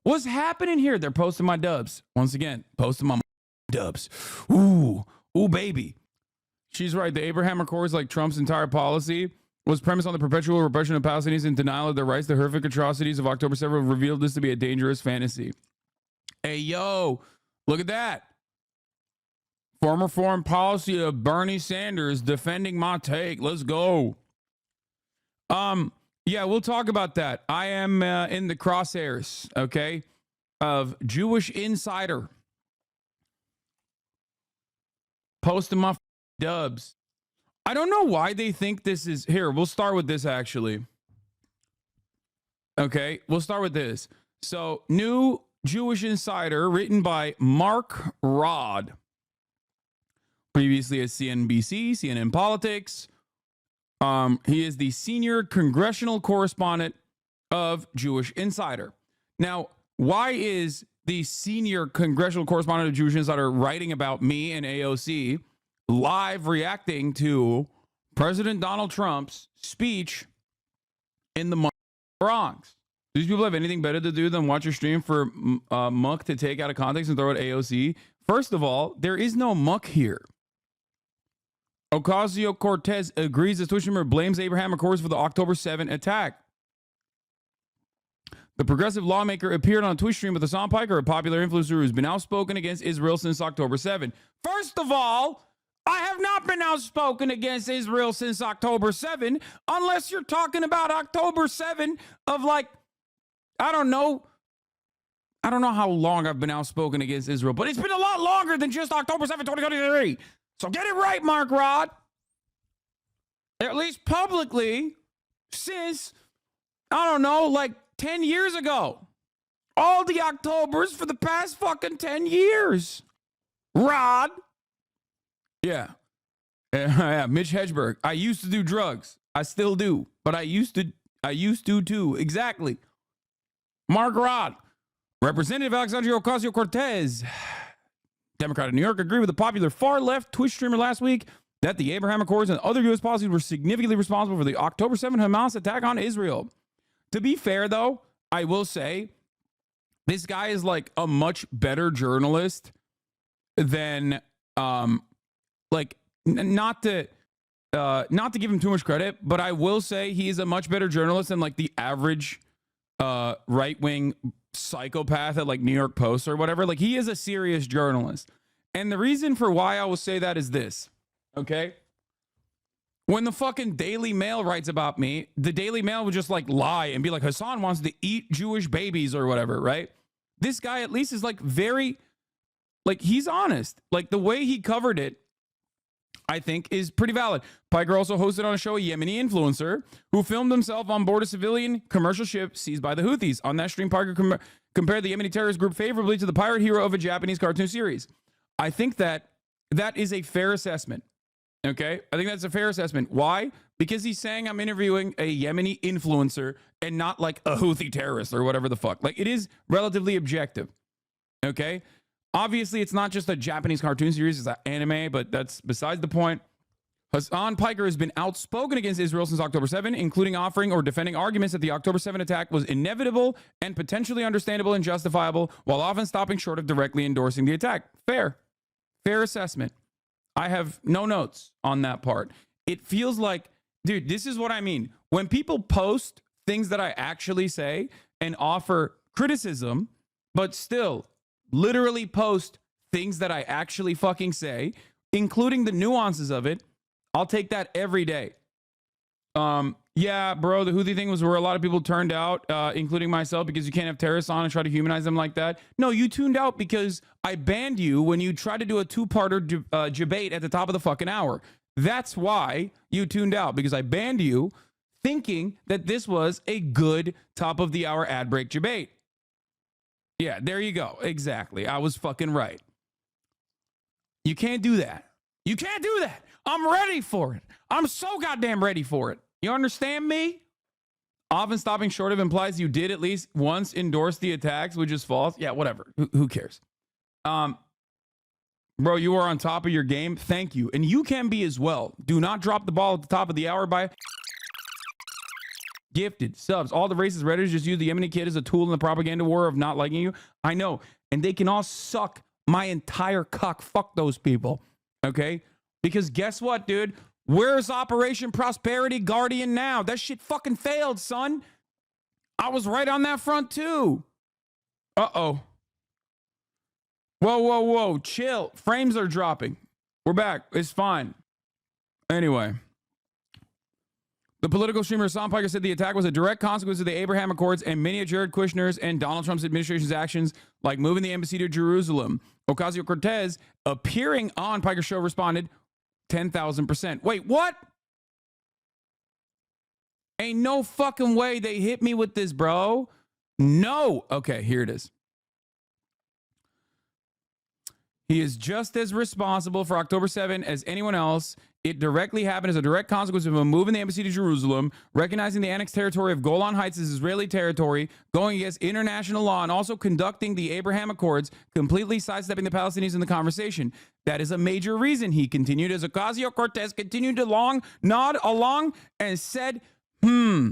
What's happening here? They're posting my dubs. Once again, posting my dubs. Ooh, baby. She's right. The Abraham Accords, like Trump's entire policy, was premised on the perpetual repression of Palestinians and denial of their rights. The horrific atrocities of October 7 revealed this to be a dangerous fantasy. Hey, yo, look at that. Former foreign policy of Bernie Sanders defending my take. Let's go. Yeah, we'll talk about that. I am in the crosshairs, okay, of Jewish Insider posting my dubs. I don't know why they think this is... Here, we'll start with this, actually. Okay, we'll start with this. So, new Jewish Insider, written by Mark Rod. Previously at CNBC, CNN Politics. He is the senior congressional correspondent of Jewish Insider. Now, why is the senior congressional correspondent of Jewish Insider writing about me and AOC live reacting to President Donald Trump's speech in the Bronx? Do these people have anything better to do than watch your stream for muck to take out of context and throw at AOC? First of all, there is no muck here. Ocasio-Cortez agrees that Twitch streamer blames Abraham Accords for the October 7 attack. The progressive lawmaker appeared on a Twitch stream with Hasan Piker, a popular influencer who's been outspoken against Israel since October 7. First of all, I have not been outspoken against Israel since October 7, unless you're talking about October 7 of like, I don't know how long I've been outspoken against Israel, but it's been a lot longer than just October 7, 2023. So get it right, Mark Rod. At least publicly, since, I don't know, like 10 years ago. All the Octobers for the past fucking 10 years. Rod. Yeah. Yeah, Mitch Hedberg. I used to do drugs. I still do. But I used to too. Exactly. Mark Rod. Representative Alexandria Ocasio-Cortez, Democrat of New York, agreed with the popular far-left Twitch streamer last week that the Abraham Accords and other U.S. policies were significantly responsible for the October 7 Hamas attack on Israel. To be fair, though, I will say this guy is like a much better journalist than, like, not to give him too much credit, but I will say he is a much better journalist than like the average right-wing psychopath at like New York Post or whatever. Like, he is a serious journalist. And the reason for why I will say that is this, okay? When the fucking Daily Mail writes about me, the Daily Mail would just like lie and be like, Hasan wants to eat Jewish babies or whatever, right? This guy at least is like very, like, he's honest. Like, the way he covered it, I think, is pretty valid. Piker also hosted on a show a Yemeni influencer who filmed himself on board a civilian commercial ship seized by the Houthis. On that stream, Piker compared the Yemeni terrorist group favorably to the pirate hero of a Japanese cartoon series. I think that is a fair assessment. Okay? I think that's a fair assessment. Why? Because he's saying I'm interviewing a Yemeni influencer and not like a Houthi terrorist or whatever the fuck. Like, it is relatively objective. Okay? Obviously, it's not just a Japanese cartoon series, it's an anime, but that's besides the point. Hasan Piker has been outspoken against Israel since October 7, including offering or defending arguments that the October 7 attack was inevitable and potentially understandable and justifiable, while often stopping short of directly endorsing the attack. Fair. Fair assessment. I have no notes on that part. It feels like, dude, this is what I mean. When people post things that I actually say and offer criticism, but still literally post things that I actually fucking say, including the nuances of it, I'll take that every day. Yeah, bro, the Houthi thing was where a lot of people turned out, including myself, because you can't have terrorists on and try to humanize them like that. No, you tuned out because I banned you when you tried to do a two-parter debate at the top of the fucking hour. That's why you tuned out, because I banned you thinking that this was a good top-of-the-hour ad break debate. Yeah, there you go. Exactly. I was fucking right. You can't do that. You can't do that. I'm ready for it. I'm so goddamn ready for it. You understand me? Often stopping short of implies you did at least once endorse the attacks, which is false. Yeah, whatever. Who cares? Bro, you are on top of your game. Thank you. And you can be as well. Do not drop the ball at the top of the hour gifted subs. All the racist Redditors just use the Yemeni kid as a tool in the propaganda war of not liking you. I know. And they can all suck my entire cock. Fuck those people. Okay? Because guess what, dude? Where's Operation Prosperity Guardian now? That shit fucking failed, son. I was right on that front too. Uh-oh. Whoa, whoa, whoa. Chill. Frames are dropping. We're back. It's fine. Anyway. The political streamer Hasan Piker said the attack was a direct consequence of the Abraham Accords and many of Jared Kushner's and Donald Trump's administration's actions, like moving the embassy to Jerusalem. Ocasio-Cortez, appearing on Piker's show, responded 10,000%. Wait, what? Ain't no fucking way they hit me with this, bro. No. Okay, here it is. He is just as responsible for October 7 as anyone else. It directly happened as a direct consequence of him moving the embassy to Jerusalem, recognizing the annexed territory of Golan Heights as Israeli territory, going against international law, and also conducting the Abraham Accords, completely sidestepping the Palestinians in the conversation. That is a major reason, he continued, as Ocasio-Cortez continued to nod along and said, yeah,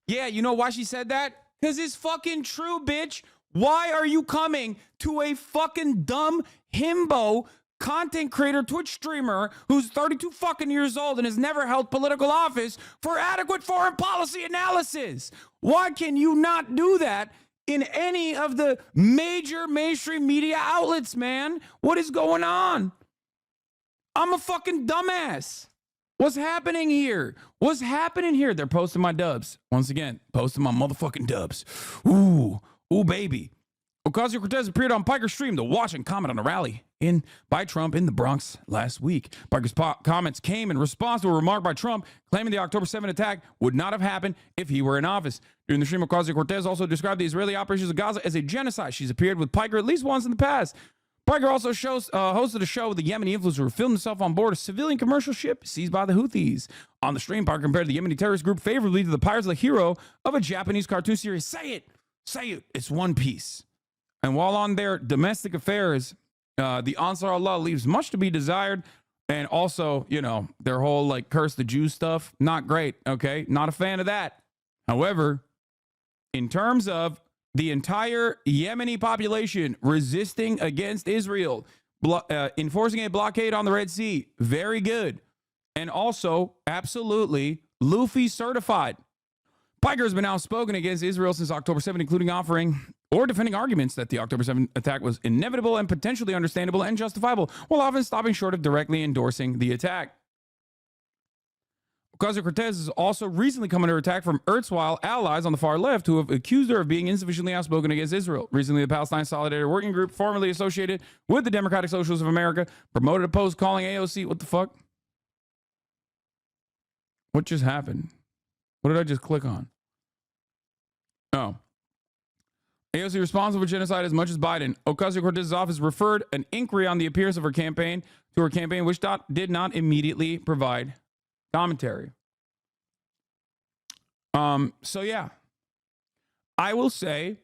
you know why she said that? Because it's fucking true, bitch. Why are you coming to a fucking dumb himbo content creator, Twitch streamer who's 32 fucking years old and has never held political office for adequate foreign policy analysis? Why can you not do that in any of the major mainstream media outlets, man? What is going on? I'm a fucking dumbass. What's happening here? What's happening here? They're posting my dubs. Once again, posting my motherfucking dubs. Ooh, baby. Ocasio-Cortez appeared on Piker's stream to watch and comment on a rally by Trump in the Bronx last week. Piker's comments came in response to a remark by Trump claiming the October 7 attack would not have happened if he were in office. During the stream, Ocasio-Cortez also described the Israeli operations of Gaza as a genocide. She's appeared with Piker at least once in the past. Piker also hosted a show with the Yemeni influencer who filmed himself on board a civilian commercial ship seized by the Houthis. On the stream, Piker compared the Yemeni terrorist group favorably to the pirates of the hero of a Japanese cartoon series. Say it. It's One Piece. And while on their domestic affairs, the Ansar Allah leaves much to be desired. And also, you know, their whole like curse the Jews stuff, not great. Okay. Not a fan of that. However, in terms of the entire Yemeni population resisting against Israel, enforcing a blockade on the Red Sea, very good. And also, absolutely, Luffy certified. Piker has been outspoken against Israel since October 7, including offering or defending arguments that the October 7 attack was inevitable and potentially understandable and justifiable, while often stopping short of directly endorsing the attack. Ocasio-Cortez has also recently come under attack from erstwhile allies on the far left who have accused her of being insufficiently outspoken against Israel. Recently, the Palestine Solidarity Working Group, formerly associated with the Democratic Socialists of America, promoted a post calling AOC, what the fuck? What just happened? What did I just click on? Oh. AOC responsible for genocide as much as Biden. Ocasio-Cortez's office referred an inquiry on the appearance of her campaign to her campaign, which did not immediately provide commentary. So yeah, I will say,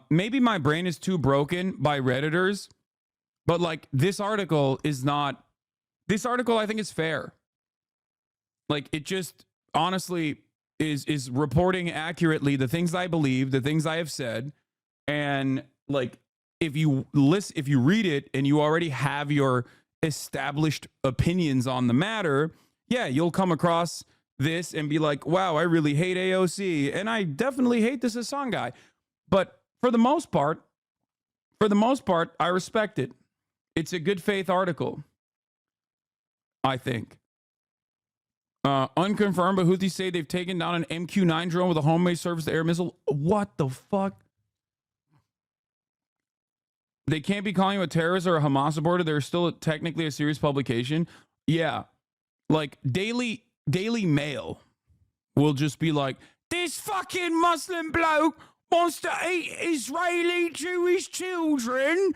maybe my brain is too broken by Redditors, but like this article I think is fair. Like it just honestly is reporting accurately the things I believe, the things I have said. And like, if you read it and you already have your established opinions on the matter, yeah, you'll come across this and be like, wow, I really hate AOC. And I definitely hate this Hasan guy. But for the most part, I respect it. It's a good faith article, I think. Unconfirmed, but Houthis say they've taken down an MQ-9 drone with a homemade surface-to-air missile. What the fuck? They can't be calling you a terrorist or a Hamas supporter. They're still technically a serious publication. Yeah. Like, Daily Mail will just be like, this fucking Muslim bloke wants to eat Israeli Jewish children.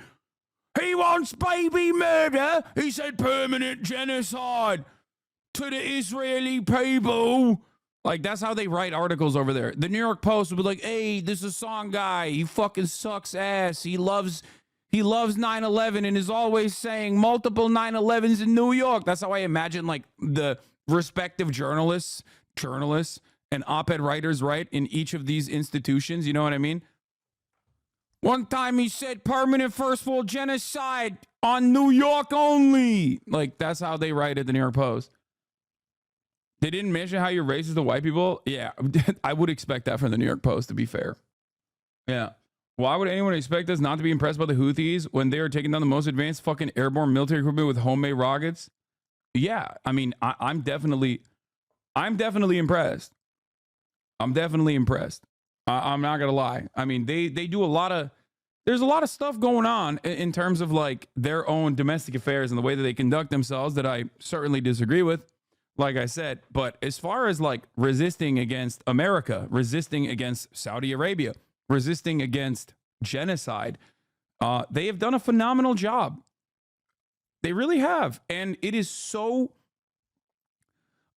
He wants baby murder. He said permanent genocide to the Israeli people. Like, that's how they write articles over there. The New York Post will be like, hey, this is Hasan guy. He fucking sucks ass. He loves 9/11 and is always saying multiple 9/11s in New York. That's how I imagine like the respective journalists and op-ed writers write in each of these institutions. You know what I mean? One time he said permanent first world genocide on New York only. Like, that's how they write at the New York Post. They didn't mention how you're racist to white people. Yeah, I would expect that from the New York Post, to be fair. Yeah. Why would anyone expect us not to be impressed by the Houthis when they are taking down the most advanced fucking airborne military equipment with homemade rockets? Yeah, I mean, I'm definitely impressed. I'm definitely impressed. I'm not gonna lie. I mean, they do a lot of, there's a lot of stuff going on in terms of like their own domestic affairs and the way that they conduct themselves that I certainly disagree with, like I said. But as far as like resisting against America, resisting against Saudi Arabia, resisting against genocide, they have done a phenomenal job. They really have. And it is so,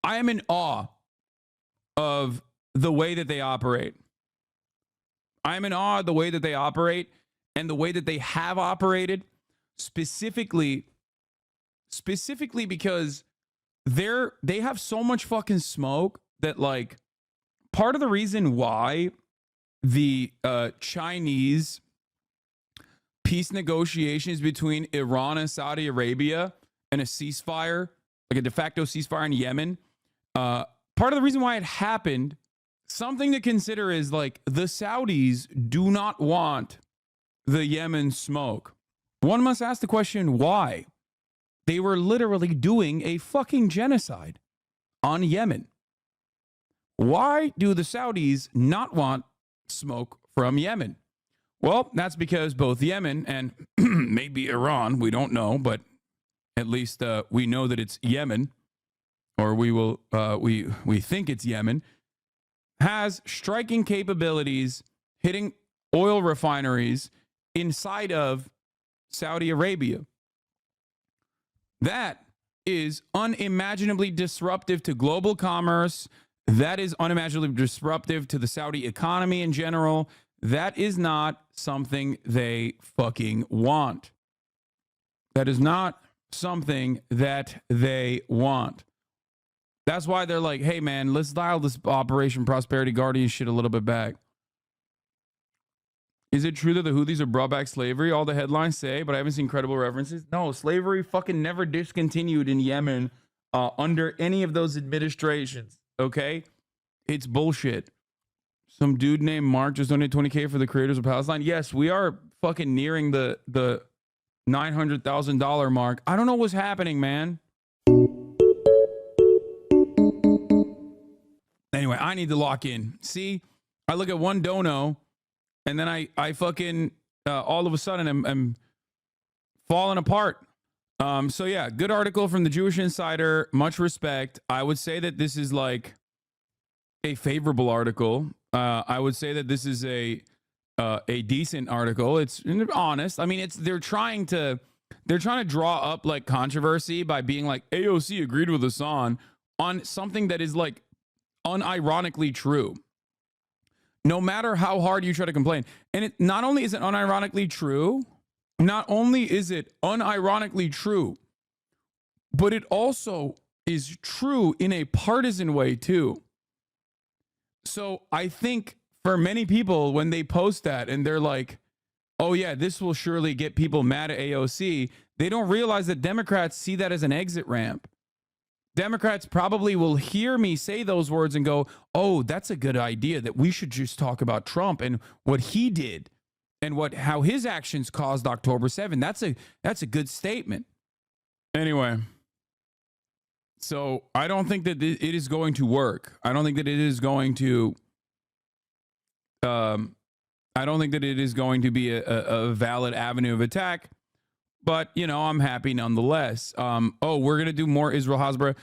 I am in awe of the way that they operate. I'm in awe of the way that they operate and the way that they have operated, specifically because they have so much fucking smoke that, like, part of the reason why the Chinese peace negotiations between Iran and Saudi Arabia and a ceasefire, like a de facto ceasefire in Yemen, part of the reason why it happened, something to consider is like the Saudis do not want the Yemen smoke. One must ask the question, why? They were literally doing a fucking genocide on Yemen. Why do the Saudis not want smoke from Yemen? Well, that's because both Yemen and maybe Iran, we don't know, but at least we know that it's Yemen, or we think it's Yemen, has striking capabilities hitting oil refineries inside of Saudi Arabia. That is unimaginably disruptive to global commerce. That is unimaginably disruptive to the Saudi economy in general. That is not something they fucking want. That is not something that they want. That's why they're like, hey, man, let's dial this Operation Prosperity Guardian shit a little bit back. Is it true that the Houthis have brought back slavery? All the headlines say, but I haven't seen credible references. No, slavery fucking never discontinued in Yemen under any of those administrations, okay? It's bullshit. Some dude named Mark just donated $20K for the creators of Palestine. Yes, we are fucking nearing the $900,000 mark. I don't know what's happening, man. Anyway, I need to lock in. See, I look at one dono, and then I fucking all of a sudden I'm falling apart. So yeah, good article from the Jewish Insider. Much respect. I would say that this is like a favorable article. I would say that this is a decent article. It's honest. I mean, they're trying to draw up like controversy by being like AOC agreed with Hasan on something that is like unironically true. No matter how hard you try to complain. And it not only is it unironically true, but it also is true in a partisan way too. So I think for many people, when they post that and they're like, oh yeah, this will surely get people mad at AOC, they don't realize that Democrats see that as an exit ramp. Democrats probably will hear me say those words and go, oh, that's a good idea, that we should just talk about Trump and what he did and how his actions caused October 7. That's a good statement. Anyway, so I don't think that it is going to work. I don't think that it is going to be a valid avenue of attack. But, you know, I'm happy nonetheless. Oh, we're going to do more Israel Hasbara.